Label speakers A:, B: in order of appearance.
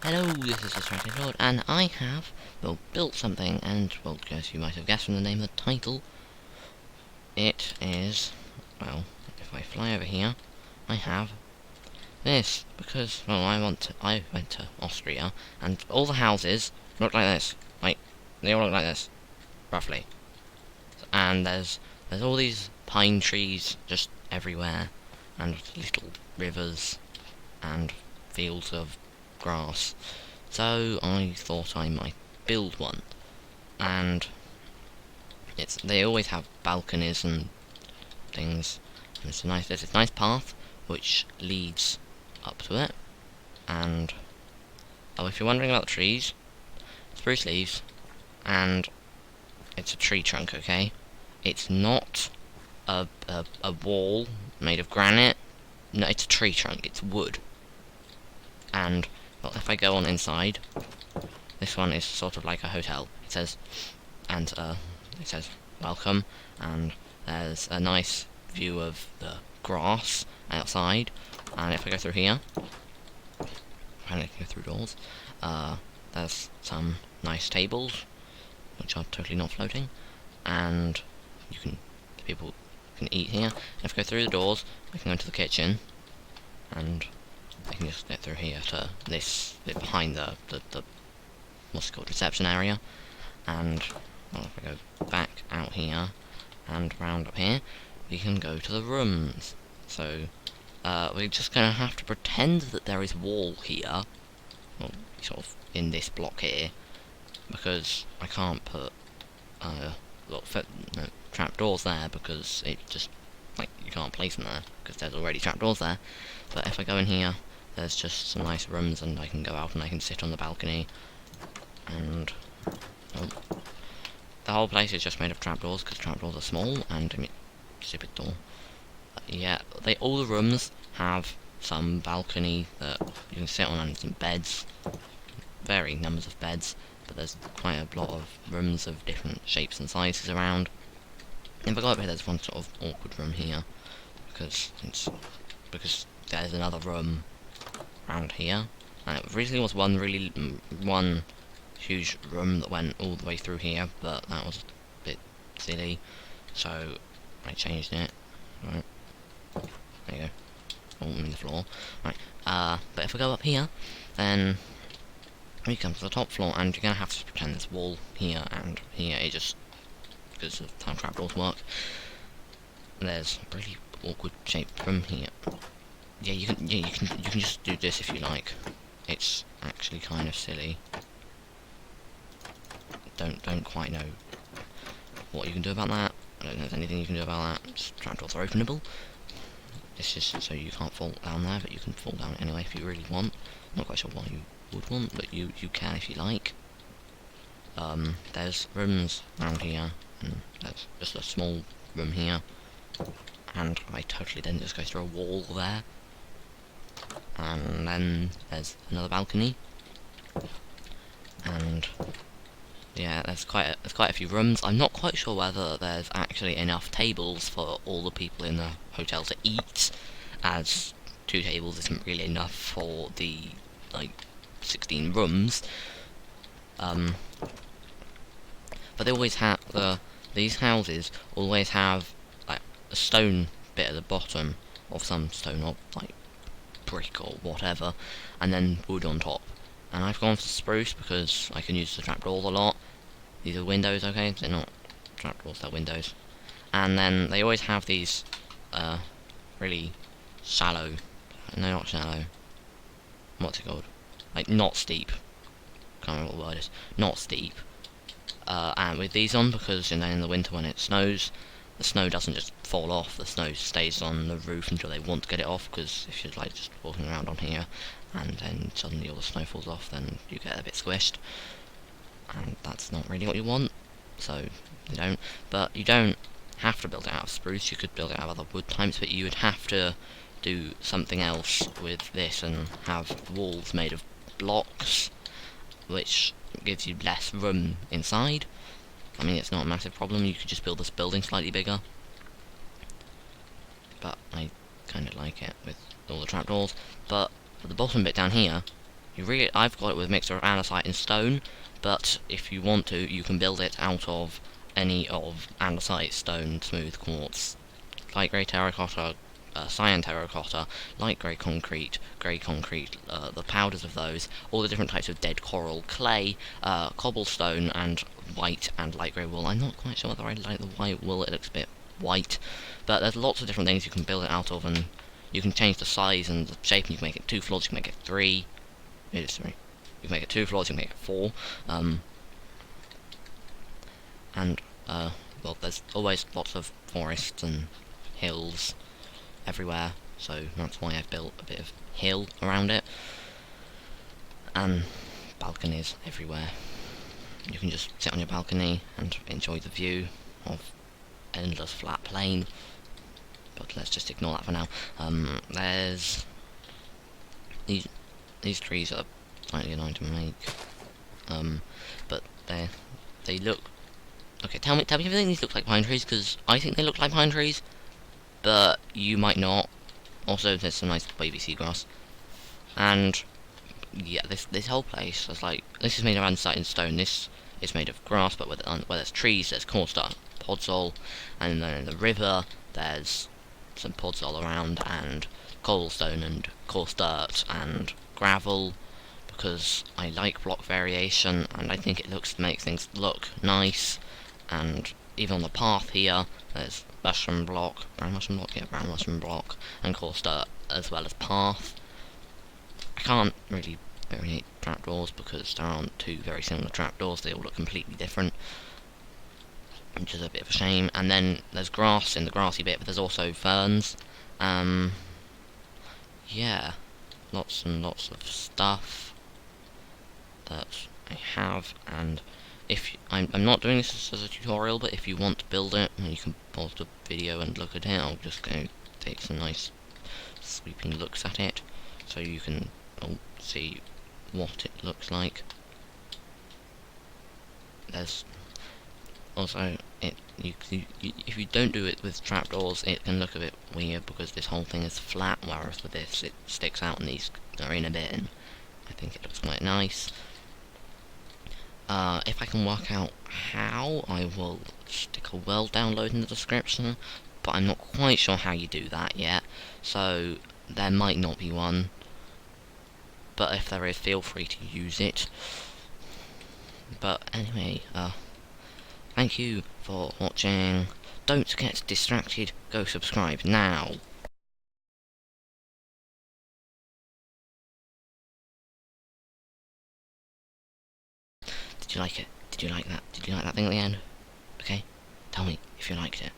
A: Hello, this is the Austrian Lord, and I have, well, built something, and, well, as you might have guessed from the name of the title, it is, well, if I fly over here, I have this, because, well, I went to Austria, and all the houses look like this, like, they all look like this, roughly, and there's all these pine trees just everywhere, and little rivers, and fields of grass. So I thought I might build one, and they always have balconies and things. And there's this nice path which leads up to it. And oh, if you're wondering about the trees, spruce leaves, and it's a tree trunk. Okay, it's not a wall made of granite. No, it's a tree trunk. It's wood. And well, if I go on inside, this one is sort of like a hotel. It says welcome, and there's a nice view of the grass outside. And if I go through here, and I go through doors, there's some nice tables, which are totally not floating, and people can eat here. And if I go through the doors, I can go into the kitchen, and I can just get through here to this bit behind the what's it called, reception area. And well, if I go back out here and round up here, we can go to the rooms. So we're just gonna have to pretend that there is wall here, well, sort of in this block here, because I can't put trapdoors there, because it just, like, you can't place them there because there's already trapdoors there. But if I go in here, there's just some nice rooms, and I can go out and I can sit on the balcony, and the whole place is just made of trapdoors, because trapdoors are small, and I mean, stupid door. Yeah, all the rooms have some balcony that you can sit on, and some beds, varying numbers of beds, but there's quite a lot of rooms of different shapes and sizes around. If I go up here, there's one sort of awkward room here, because there's another room around here, and it originally was one huge room that went all the way through here, but that was a bit silly, so I changed it. Right, there you go. Oh, I'm in the floor. Right, but if I go up here, then we come to the top floor, and you're gonna have to pretend there's a wall here and here. It just, because of how trapdoors work, there's a really awkward shaped room here. Yeah, you can just do this if you like. It's actually kind of silly. Don't quite know what you can do about that. I don't know if there's anything you can do about that. Just trapdoors are openable. This is so you can't fall down there, but you can fall down anyway if you really want. Not quite sure why you would want, but you can if you like. There's rooms around here, and there's just a small room here, and I totally didn't just go through a wall there. And then there's another balcony, and yeah, there's quite a few rooms. I'm not quite sure whether there's actually enough tables for all the people in the hotel to eat, as 2 tables isn't really enough for the, like, 16 rooms. But they always have these houses always have, like, a stone bit at the bottom of some stone, or like brick or whatever, and then wood on top. And I've gone for spruce because I can use the trapdoors a lot. These are windows, okay? They're not trapdoors, they're windows. And then they always have these really shallow, no, not shallow, what's it called? Like, not steep. Can't remember what the word is. Not steep. And with these on, because in the winter when it snows, the snow doesn't just fall off, the snow stays on the roof until they want to get it off, because if you're like just walking around on here and then suddenly all the snow falls off, then you get a bit squished, and that's not really what you want, so you don't. But you don't have to build it out of spruce, you could build it out of other wood types, but you would have to do something else with this and have walls made of blocks, which gives you less room inside. I mean, it's not a massive problem, you could just build this building slightly bigger, but I kind of like it with all the trapdoors. But for the bottom bit down here, I've got it with a mixture of andesite and stone, but if you want to, you can build it out of any of andesite, stone, smooth quartz, light grey terracotta, cyan terracotta, light grey concrete, the powders of those, all the different types of dead coral, clay, cobblestone, and white and light grey wool. I'm not quite sure whether I like the white wool, it looks a bit white, but there's lots of different things you can build it out of, and you can change the size and the shape, and you can make it 2 floors, you can make it 3, it is 3, you can make it 2 floors, you can make it 4, and, well, there's always lots of forests and hills everywhere, so that's why I've built a bit of hill around it, and balconies everywhere. You can just sit on your balcony and enjoy the view of endless flat plain, but let's just ignore that for now. There's these trees are slightly annoying to make, but they look okay. Tell me if you think these look like pine trees, because I think they look like pine trees, but you might not. Also, there's some nice baby seagrass, and yeah, this whole place is like, this is made of andesite and stone. This is made of grass, but where there's trees, there's cornstarch, podzol, and then in the river there's some podzol around, and cobblestone and coarse dirt and gravel, because I like block variation and I think it makes things look nice. And even on the path here, there's brown mushroom block, and coarse dirt as well as path. I can't really variate trapdoors because there aren't two very similar trapdoors, they all look completely different, which is a bit of a shame. And then there's grass in the grassy bit, but there's also ferns. Yeah, lots and lots of stuff that I have, and if I'm not doing this as a tutorial, but if you want to build it, you can pause the video and look at it. I'll just go take some nice sweeping looks at it, so you can see what it looks like. There's also if you don't do it with trapdoors, it can look a bit weird because this whole thing is flat, whereas with this it sticks out and these are in a bit, and I think it looks quite nice. If I can work out how, I will stick a world download in the description, but I'm not quite sure how you do that yet, so there might not be one, but if there is, feel free to use it. But anyway, thank you for watching. Don't get distracted, go subscribe now. Did you like it? Did you like that? Did you like that thing at the end? Okay, tell me if you liked it.